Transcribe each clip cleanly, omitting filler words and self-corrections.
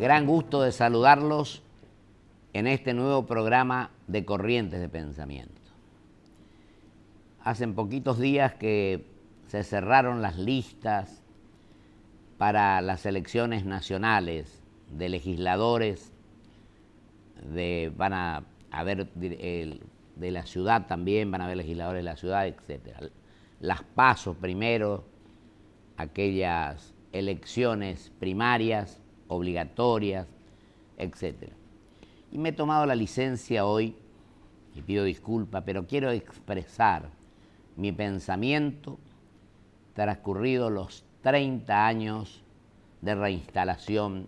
Gran gusto de saludarlos en este nuevo programa de Corrientes de Pensamiento. Hace poquitos días que se cerraron las listas para las elecciones nacionales de legisladores, van a haber de la ciudad también, van a haber legisladores de la ciudad, etc. Las PASO primero, aquellas elecciones primarias, obligatorias, etc. Y me he tomado la licencia hoy, y pido disculpas, pero quiero expresar mi pensamiento transcurridos los 30 años de reinstalación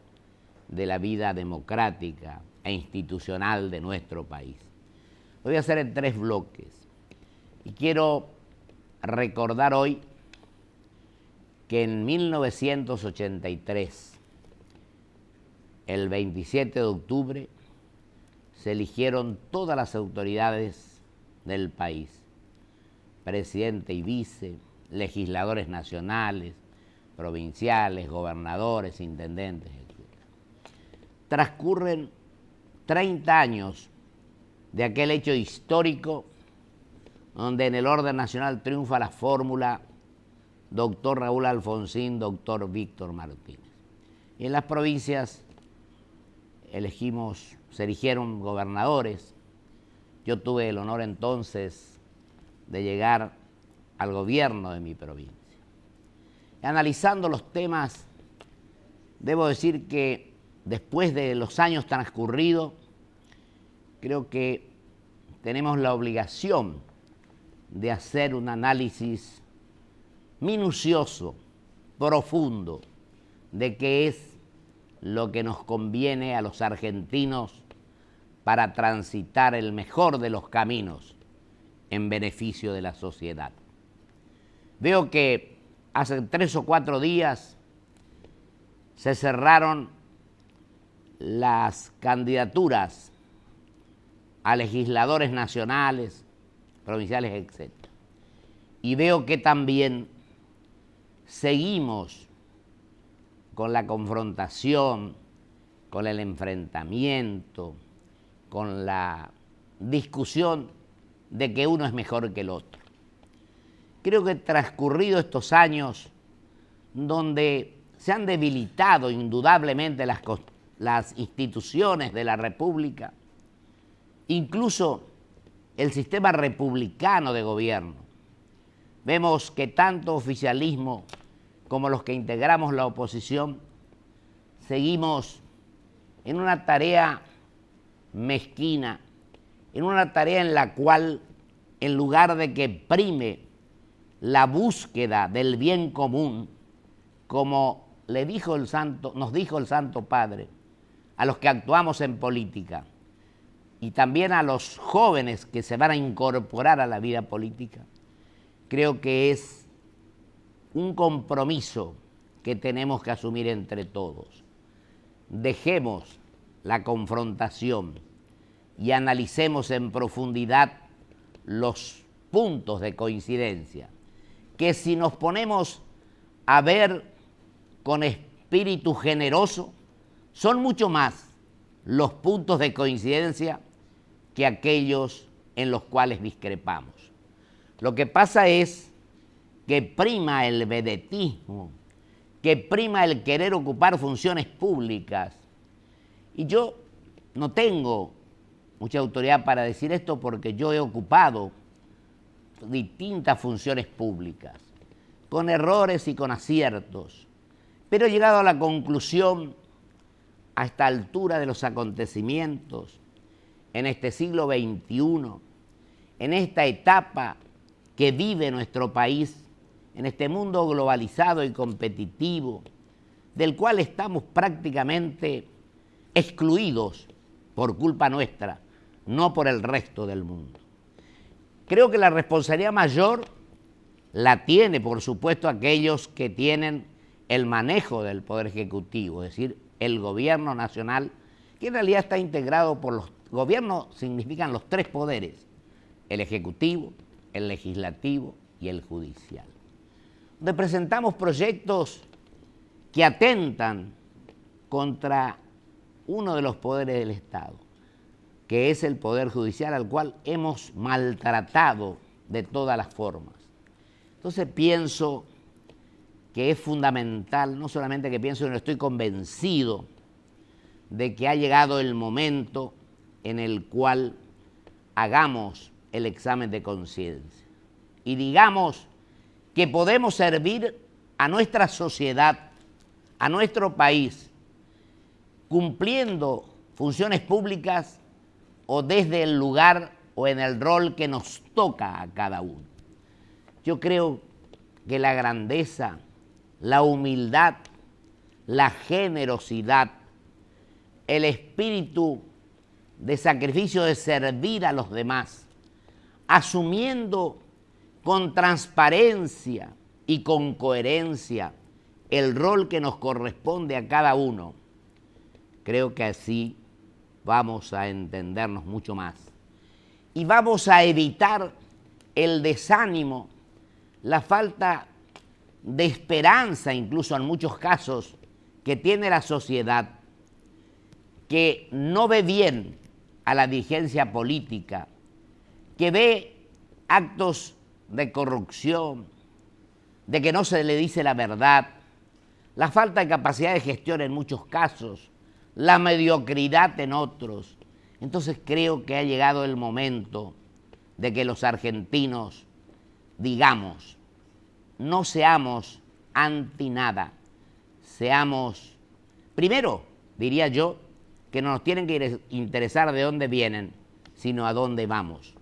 de la vida democrática e institucional de nuestro país. Lo voy a hacer en 3 bloques y quiero recordar hoy que en 1983, el 27 de octubre, se eligieron todas las autoridades del país, presidente y vice, legisladores nacionales, provinciales, gobernadores, intendentes, etc. Transcurren 30 años de aquel hecho histórico donde en el orden nacional triunfa la fórmula doctor Raúl Alfonsín, doctor Víctor Martínez. Y en las provincias se eligieron gobernadores. Yo tuve el honor entonces de llegar al gobierno de mi provincia. Y analizando los temas, debo decir que después de los años transcurridos, creo que tenemos la obligación de hacer un análisis minucioso, profundo, de qué es lo que nos conviene a los argentinos para transitar el mejor de los caminos en beneficio de la sociedad. Veo que hace 3 o 4 días se cerraron las candidaturas a legisladores nacionales, provinciales, etc. Y veo que también seguimos con la confrontación, con el enfrentamiento, con la discusión de que uno es mejor que el otro. Creo que transcurrido estos años donde se han debilitado indudablemente las instituciones de la República, incluso el sistema republicano de gobierno, vemos que tanto oficialismo como los que integramos la oposición seguimos en una tarea mezquina, en una tarea en la cual, en lugar de que prime la búsqueda del bien común, como nos dijo el Santo Padre, a los que actuamos en política y también a los jóvenes que se van a incorporar a la vida política, creo que es un compromiso que tenemos que asumir entre todos. Dejemos la confrontación y analicemos en profundidad los puntos de coincidencia, que si nos ponemos a ver con espíritu generoso, son mucho más los puntos de coincidencia que aquellos en los cuales discrepamos. Lo que pasa es que prima el vedetismo, que prima el querer ocupar funciones públicas. Y yo no tengo mucha autoridad para decir esto porque yo he ocupado distintas funciones públicas, con errores y con aciertos, pero he llegado a la conclusión, a esta altura de los acontecimientos, en este siglo XXI, en esta etapa que vive nuestro país, en este mundo globalizado y competitivo, del cual estamos prácticamente excluidos por culpa nuestra, no por el resto del mundo. Creo que la responsabilidad mayor la tiene, por supuesto, aquellos que tienen el manejo del Poder Ejecutivo, es decir, el Gobierno Nacional, que en realidad está integrado por los gobiernos, significan los 3 poderes, el Ejecutivo, el Legislativo y el Judicial. Donde presentamos proyectos que atentan contra uno de los poderes del Estado, que es el Poder Judicial, al cual hemos maltratado de todas las formas. Entonces pienso que es fundamental, no solamente que pienso, sino estoy convencido de que ha llegado el momento en el cual hagamos el examen de conciencia y digamos que podemos servir a nuestra sociedad, a nuestro país, cumpliendo funciones públicas o desde el lugar o en el rol que nos toca a cada uno. Yo creo que la grandeza, la humildad, la generosidad, el espíritu de sacrificio, de servir a los demás, asumiendo con transparencia y con coherencia el rol que nos corresponde a cada uno, creo que así vamos a entendernos mucho más. Y vamos a evitar el desánimo, la falta de esperanza, incluso en muchos casos, que tiene la sociedad, que no ve bien a la dirigencia política, que ve actos de corrupción, de que no se le dice la verdad, la falta de capacidad de gestión en muchos casos, la mediocridad en otros. Entonces creo que ha llegado el momento de que los argentinos digamos, no seamos anti nada, seamos, primero, diría yo, que no nos tienen que interesar de dónde vienen, sino a dónde vamos.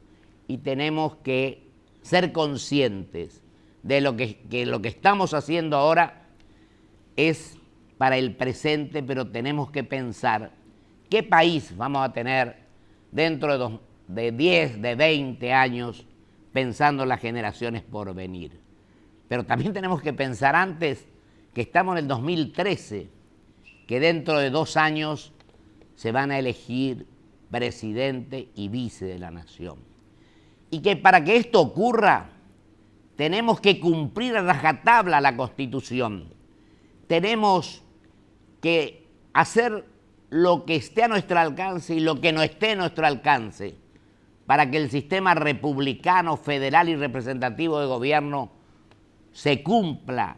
Y tenemos que ser conscientes de lo que estamos haciendo ahora es para el presente, pero tenemos que pensar qué país vamos a tener dentro de 10, de 20 años, pensando en las generaciones por venir. Pero también tenemos que pensar antes que estamos en el 2013, que dentro de 2 años se van a elegir presidente y vice de la nación. Y que para que esto ocurra, tenemos que cumplir a rajatabla la Constitución. Tenemos que hacer lo que esté a nuestro alcance y lo que no esté a nuestro alcance para que el sistema republicano, federal y representativo de gobierno se cumpla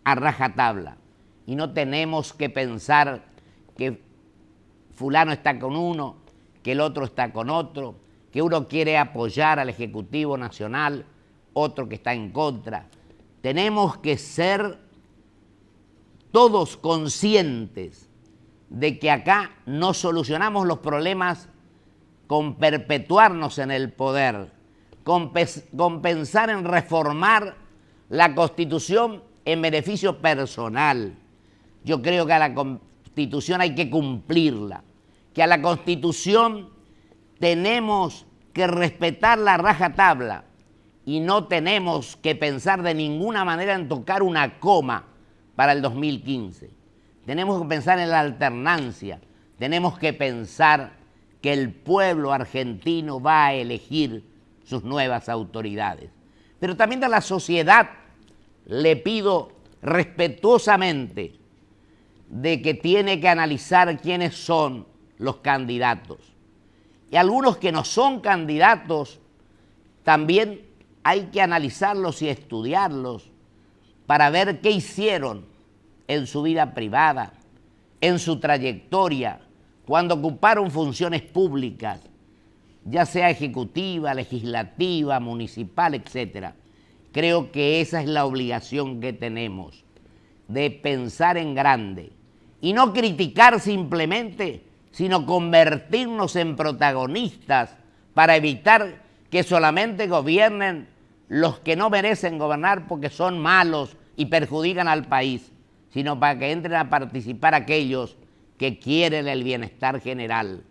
a rajatabla. Y no tenemos que pensar que fulano está con uno, que el otro está con otro, que uno quiere apoyar al Ejecutivo Nacional, otro que está en contra. Tenemos que ser todos conscientes de que acá no solucionamos los problemas con perpetuarnos en el poder, con pensar en reformar la Constitución en beneficio personal. Yo creo que a la Constitución hay que cumplirla, que a la Constitución tenemos que respetarla a rajatabla y no tenemos que pensar de ninguna manera en tocar una coma para el 2015. Tenemos que pensar en la alternancia, tenemos que pensar que el pueblo argentino va a elegir sus nuevas autoridades. Pero también a la sociedad le pido respetuosamente de que tiene que analizar quiénes son los candidatos. Y algunos que no son candidatos, también hay que analizarlos y estudiarlos para ver qué hicieron en su vida privada, en su trayectoria, cuando ocuparon funciones públicas, ya sea ejecutiva, legislativa, municipal, etc. Creo que esa es la obligación que tenemos, de pensar en grande y no criticar simplemente, sino convertirnos en protagonistas para evitar que solamente gobiernen los que no merecen gobernar porque son malos y perjudican al país, sino para que entren a participar aquellos que quieren el bienestar general,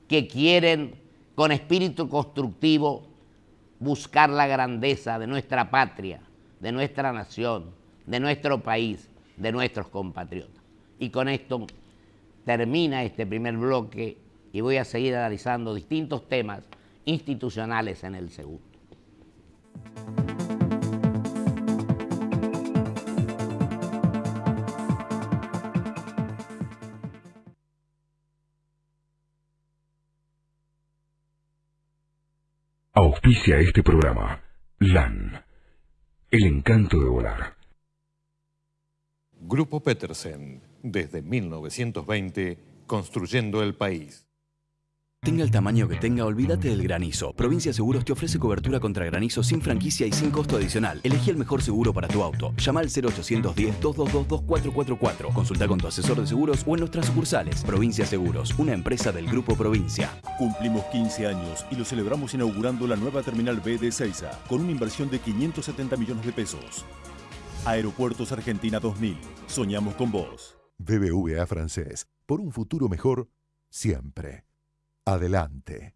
que quieren con espíritu constructivo buscar la grandeza de nuestra patria, de nuestra nación, de nuestro país, de nuestros compatriotas. Y con esto termina este primer bloque y voy a seguir analizando distintos temas institucionales en el segundo. Auspicia este programa. LAN. El encanto de volar. Grupo Petersen, desde 1920, construyendo el país. Tenga el tamaño que tenga, olvídate del granizo. Provincia Seguros te ofrece cobertura contra granizo sin franquicia y sin costo adicional. Elegí el mejor seguro para tu auto. Llama al 0810-222-2444. Consulta con tu asesor de seguros o en nuestras sucursales. Provincia Seguros, una empresa del Grupo Provincia. Cumplimos 15 años y lo celebramos inaugurando la nueva Terminal B de Ezeiza, con una inversión de 570 millones de pesos. Aeropuertos Argentina 2000. Soñamos con vos. BBVA Francés. Por un futuro mejor, siempre. Adelante.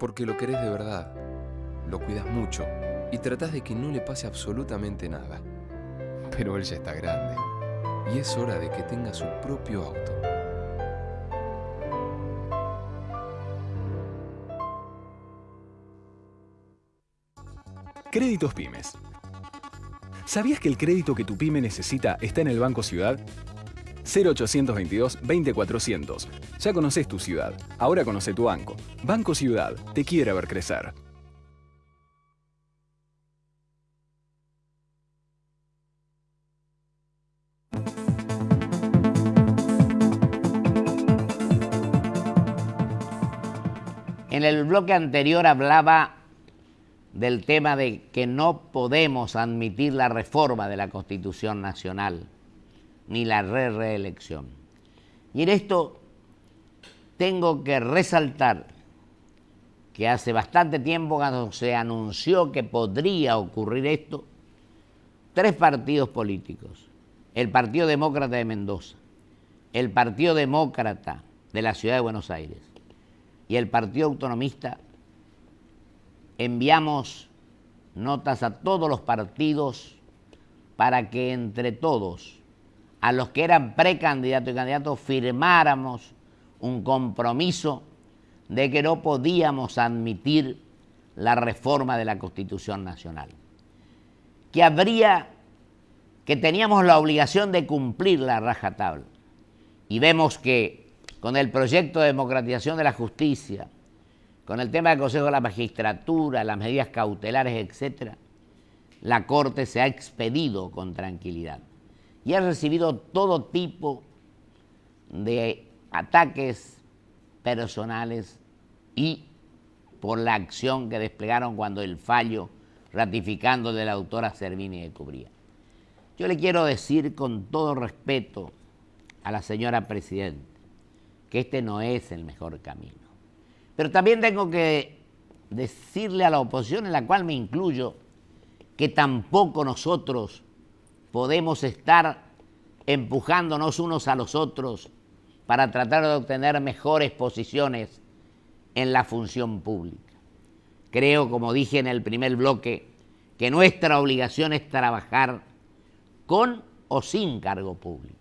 Porque lo querés de verdad, lo cuidas mucho y tratás de que no le pase absolutamente nada. Pero él ya está grande y es hora de que tenga su propio auto. Créditos Pymes. ¿Sabías que el crédito que tu pyme necesita está en el Banco Ciudad? 0822-20400. Ya conoces tu ciudad, ahora conoce tu banco. Banco Ciudad, te quiere ver crecer. En el bloque anterior hablaba del tema de que no podemos admitir la reforma de la Constitución Nacional ni la reelección. Y en esto tengo que resaltar que hace bastante tiempo cuando se anunció que podría ocurrir esto, 3 partidos políticos, el Partido Demócrata de Mendoza, el Partido Demócrata de la Ciudad de Buenos Aires y el Partido Autonomista, enviamos notas a todos los partidos para que entre todos, a los que eran precandidatos y candidatos, firmáramos un compromiso de que no podíamos admitir la reforma de la Constitución Nacional, que teníamos la obligación de cumplir a rajatabla. Y vemos que con el proyecto de democratización de la justicia, con el tema del Consejo de la Magistratura, las medidas cautelares, etc., la Corte se ha expedido con tranquilidad y ha recibido todo tipo de ataques personales y por la acción que desplegaron cuando el fallo ratificando de la autora Servini de Cubría. Yo le quiero decir con todo respeto a la señora Presidenta que este no es el mejor camino. Pero también tengo que decirle a la oposición, en la cual me incluyo, que tampoco nosotros podemos estar empujándonos unos a los otros para tratar de obtener mejores posiciones en la función pública. Creo, como dije en el primer bloque, que nuestra obligación es trabajar con o sin cargo público,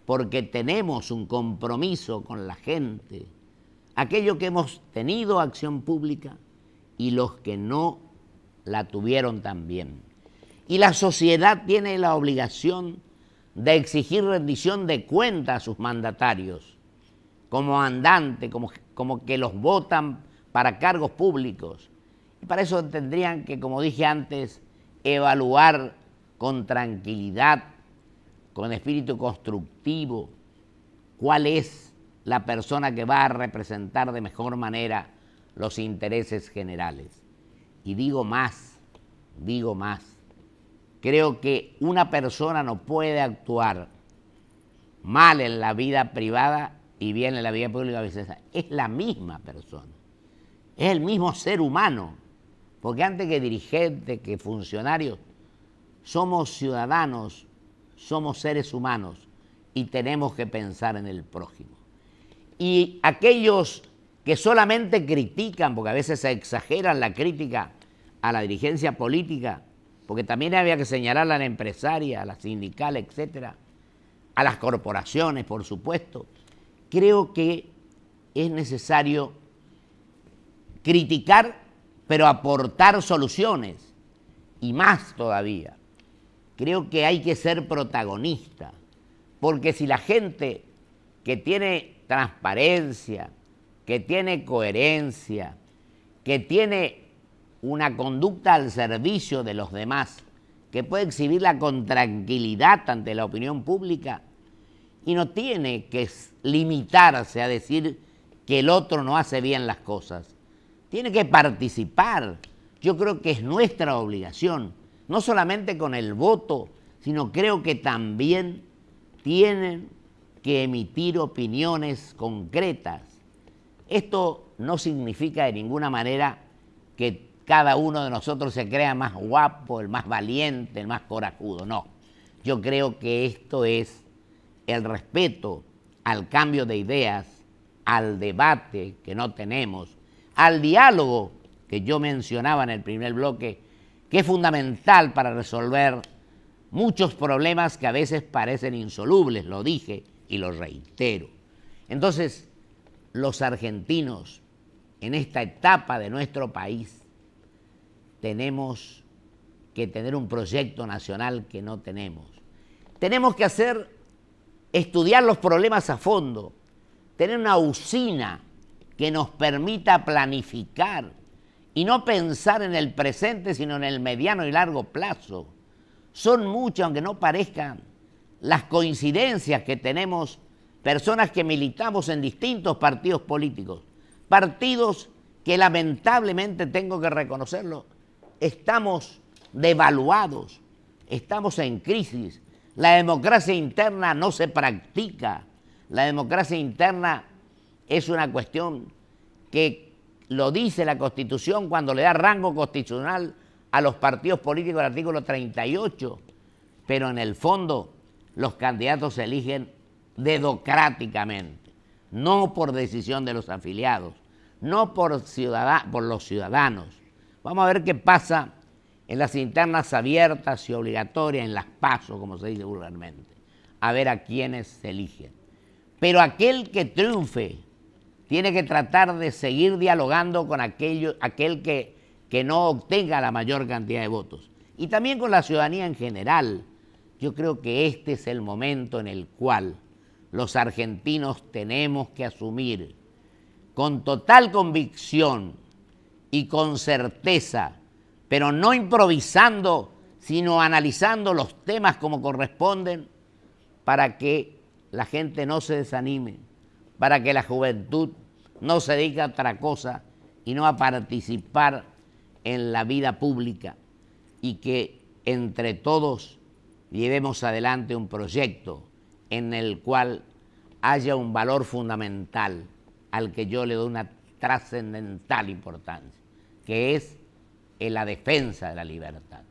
porque tenemos un compromiso con la gente, aquellos que hemos tenido acción pública y los que no la tuvieron también. Y la sociedad tiene la obligación de exigir rendición de cuentas a sus mandatarios, como andante, como que los votan para cargos públicos. Y para eso tendrían que, como dije antes, evaluar con tranquilidad, con espíritu constructivo, cuál es la persona que va a representar de mejor manera los intereses generales. Y digo más, creo que una persona no puede actuar mal en la vida privada y bien en la vida pública, viceversa. Es la misma persona, es el mismo ser humano, porque antes que dirigente, que funcionario, somos ciudadanos, somos seres humanos y tenemos que pensar en el prójimo. Y aquellos que solamente critican, porque a veces se exageran la crítica a la dirigencia política, porque también había que señalar a la empresaria, a la sindical, etcétera, a las corporaciones, por supuesto. Creo que es necesario criticar, pero aportar soluciones, y más todavía. Creo que hay que ser protagonista, porque si la gente que tiene transparencia, que tiene coherencia, que tiene una conducta al servicio de los demás, que puede exhibirla con tranquilidad ante la opinión pública y no tiene que limitarse a decir que el otro no hace bien las cosas. Tiene que participar. Yo creo que es nuestra obligación, no solamente con el voto, sino creo que también tienen que emitir opiniones concretas. Esto no significa de ninguna manera que cada uno de nosotros se crea más guapo, el más valiente, el más corajudo. No, yo creo que esto es el respeto al cambio de ideas, al debate que no tenemos, al diálogo que yo mencionaba en el primer bloque, que es fundamental para resolver muchos problemas que a veces parecen insolubles, lo dije y lo reitero. Entonces, los argentinos, en esta etapa de nuestro país, tenemos que tener un proyecto nacional que no tenemos. Tenemos que estudiar los problemas a fondo, tener una usina que nos permita planificar y no pensar en el presente, sino en el mediano y largo plazo. Son muchas, aunque no parezcan, las coincidencias que tenemos personas que militamos en distintos partidos políticos, partidos que lamentablemente, tengo que reconocerlo, estamos devaluados, estamos en crisis. La democracia interna no se practica. La democracia interna es una cuestión que lo dice la Constitución cuando le da rango constitucional a los partidos políticos, el artículo 38, pero en el fondo los candidatos se eligen democráticamente, no por decisión de los afiliados, no por los ciudadanos. Vamos a ver qué pasa en las internas abiertas y obligatorias, en las PASO, como se dice vulgarmente, a ver a quiénes se eligen. Pero aquel que triunfe tiene que tratar de seguir dialogando con aquel que no obtenga la mayor cantidad de votos. Y también con la ciudadanía en general. Yo creo que este es el momento en el cual los argentinos tenemos que asumir con total convicción y con certeza, pero no improvisando, sino analizando los temas como corresponden, para que la gente no se desanime, para que la juventud no se dedique a otra cosa y no a participar en la vida pública, y que entre todos llevemos adelante un proyecto en el cual haya un valor fundamental al que yo le doy una trascendental importancia, que es en la defensa de la libertad.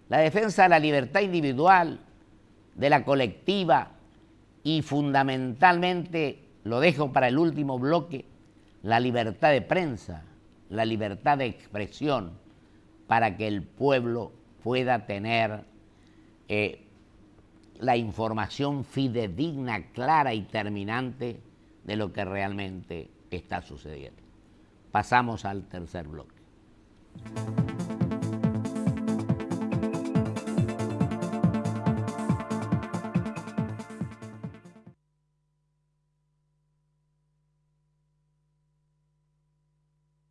La defensa de la libertad individual, de la colectiva y fundamentalmente, lo dejo para el último bloque, la libertad de prensa, la libertad de expresión, para que el pueblo pueda tener la información fidedigna, clara y terminante de lo que realmente está sucediendo. Pasamos al tercer bloque.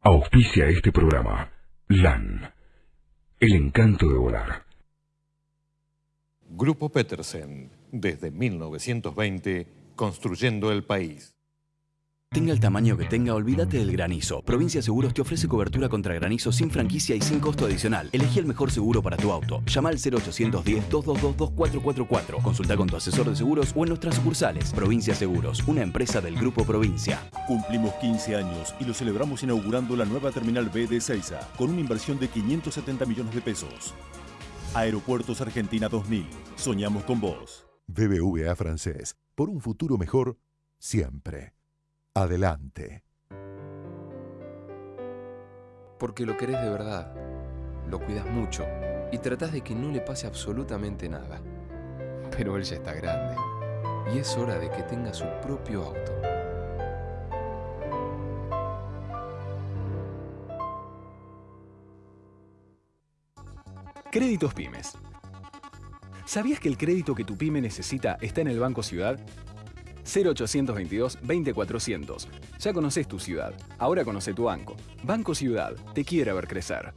Auspicia este programa LAN, el encanto de volar. Grupo Petersen, desde 1920, construyendo el país. Tenga el tamaño que tenga, olvídate del granizo. Provincia Seguros te ofrece cobertura contra granizo sin franquicia y sin costo adicional. Elegí el mejor seguro para tu auto. Llama al 0810-222-2444. Consulta con tu asesor de seguros o en nuestras sucursales. Provincia Seguros, una empresa del Grupo Provincia. Cumplimos 15 años y lo celebramos inaugurando la nueva Terminal B de Ezeiza, con una inversión de 570 millones de pesos. Aeropuertos Argentina 2000. Soñamos con vos. BBVA Francés. Por un futuro mejor, siempre. Adelante. Porque lo querés de verdad, lo cuidas mucho y tratás de que no le pase absolutamente nada. Pero él ya está grande y es hora de que tenga su propio auto. Créditos Pymes. ¿Sabías que el crédito que tu pyme necesita está en el Banco Ciudad? 0822 20400. Ya conoces tu ciudad, ahora conoce tu banco. Banco Ciudad, te quiere ver crecer.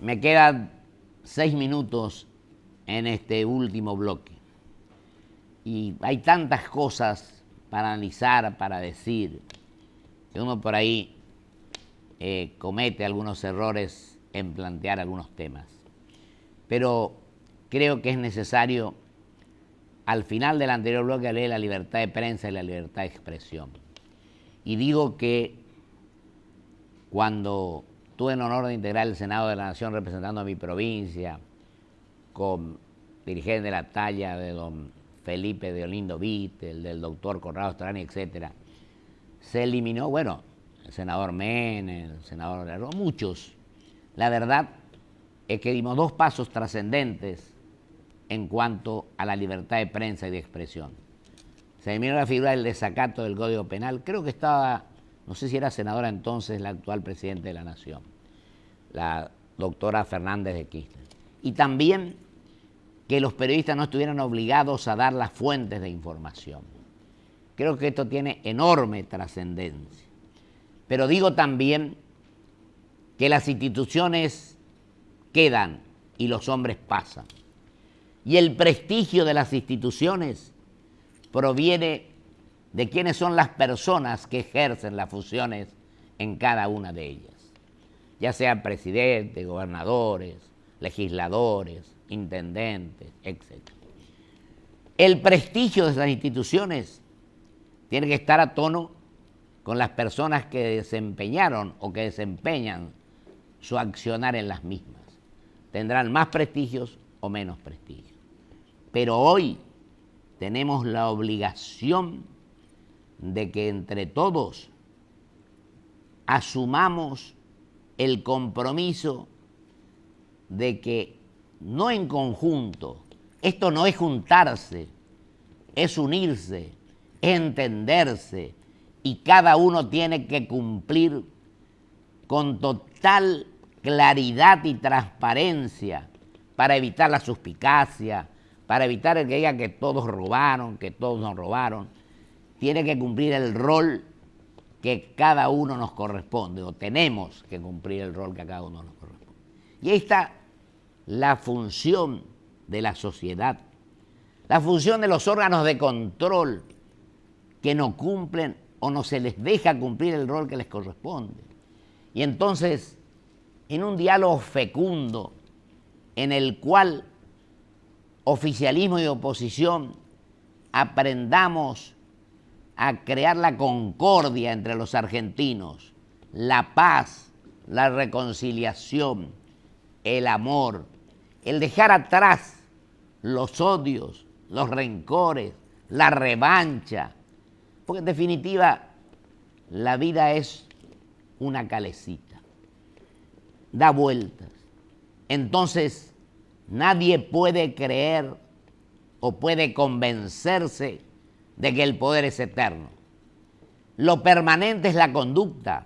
Me quedan 6 minutos en este último bloque. Y hay tantas cosas para analizar, para decir, que uno por ahí comete algunos errores en plantear algunos temas. Pero creo que es necesario, al final del anterior bloque, hablar de la libertad de prensa y la libertad de expresión. Y digo que cuando tuve el honor de integrar el Senado de la Nación representando a mi provincia, con dirigentes de la talla de don Felipe de Olindo Vittel, del doctor Conrado Strani, etc., se eliminó, bueno, el senador Menem, el senador Lerro, muchos. La verdad es que dimos 2 pasos trascendentes en cuanto a la libertad de prensa y de expresión. Se eliminó la figura del desacato del Código Penal. Creo que estaba, no sé si era senadora entonces, la actual presidenta de la Nación, la doctora Fernández de Kirchner. Y también que los periodistas no estuvieran obligados a dar las fuentes de información. Creo que esto tiene enorme trascendencia. Pero digo también que las instituciones quedan y los hombres pasan. Y el prestigio de las instituciones proviene de quiénes son las personas que ejercen las funciones en cada una de ellas, ya sean presidentes, gobernadores, legisladores, intendentes, etc. El prestigio de esas instituciones tiene que estar a tono con las personas que desempeñaron o que desempeñan su accionar en las mismas. Tendrán más prestigios o menos prestigio. Pero hoy tenemos la obligación de que entre todos asumamos el compromiso de que no en conjunto, esto no es juntarse, es unirse, es entenderse, y cada uno tiene que cumplir con total claridad y transparencia para evitar la suspicacia, para evitar el que diga que todos robaron, que todos nos robaron. Tiene que cumplir el rol que cada uno nos corresponde, o tenemos que cumplir el rol que a cada uno nos corresponde. Y ahí está la función de la sociedad, la función de los órganos de control que no cumplen o no se les deja cumplir el rol que les corresponde. Y entonces, en un diálogo fecundo en el cual oficialismo y oposición aprendamos a crear la concordia entre los argentinos, la paz, la reconciliación, el amor, el dejar atrás los odios, los rencores, la revancha, porque en definitiva la vida es una calecita, da vueltas. Entonces nadie puede creer o puede convencerse de que el poder es eterno. Lo permanente es la conducta,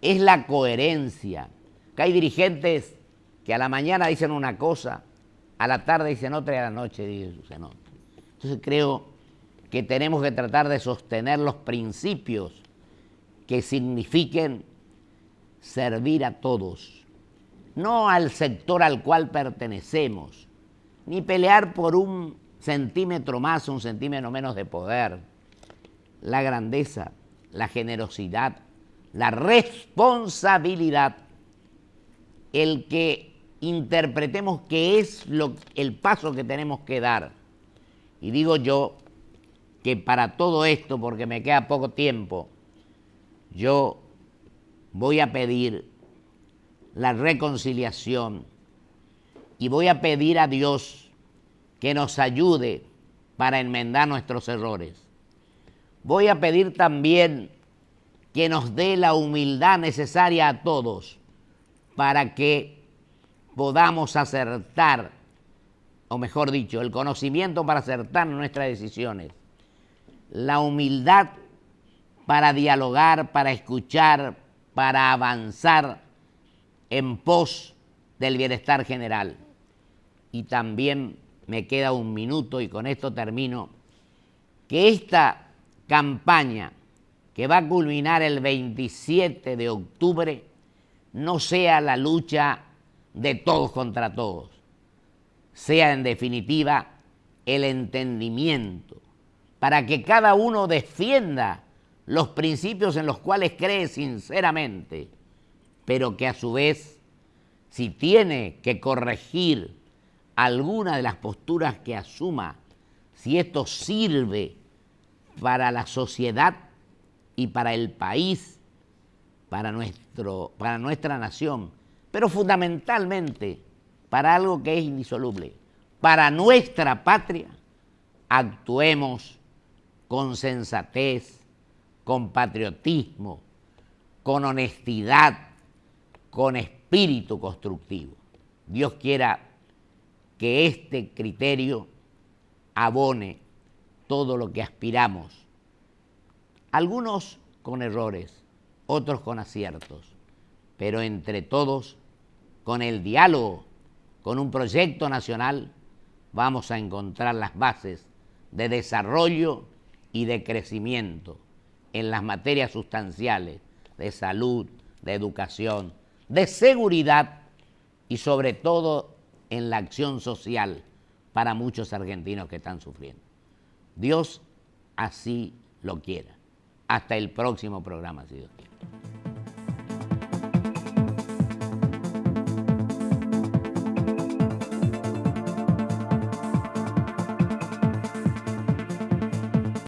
es la coherencia. Que hay dirigentes que a la mañana dicen una cosa, a la tarde dicen otra y a la noche dicen otra. Entonces creo que tenemos que tratar de sostener los principios que signifiquen servir a todos, no al sector al cual pertenecemos, ni pelear por un centímetro más o un centímetro menos de poder. La grandeza, la generosidad, la responsabilidad, el que interpretemos qué es el paso que tenemos que dar. Y digo yo que para todo esto, porque me queda poco tiempo, yo voy a pedir la reconciliación y voy a pedir a Dios que nos ayude para enmendar nuestros errores. Voy a pedir también que nos dé la humildad necesaria a todos para que podamos acertar, o mejor dicho, el conocimiento para acertar nuestras decisiones, la humildad para dialogar, para escuchar, para avanzar en pos del bienestar general. Y también me queda un minuto y con esto termino, que esta campaña que va a culminar el 27 de octubre no sea la lucha de todos contra todos, sea en definitiva el entendimiento, para que cada uno defienda los principios en los cuales cree sinceramente, pero que a su vez, si tiene que corregir alguna de las posturas que asuma, si esto sirve para la sociedad y para el país, para nuestra nación, pero fundamentalmente para algo que es indisoluble, para nuestra patria, actuemos con sensatez, con patriotismo, con honestidad, con espíritu constructivo. Dios quiera que este criterio abone todo lo que aspiramos, algunos con errores, otros con aciertos, pero entre todos, con el diálogo, con un proyecto nacional, vamos a encontrar las bases de desarrollo y de crecimiento en las materias sustanciales de salud, de educación, de seguridad y sobre todo en la acción social para muchos argentinos que están sufriendo. Dios así lo quiera. Hasta el próximo programa, si Dios quiere.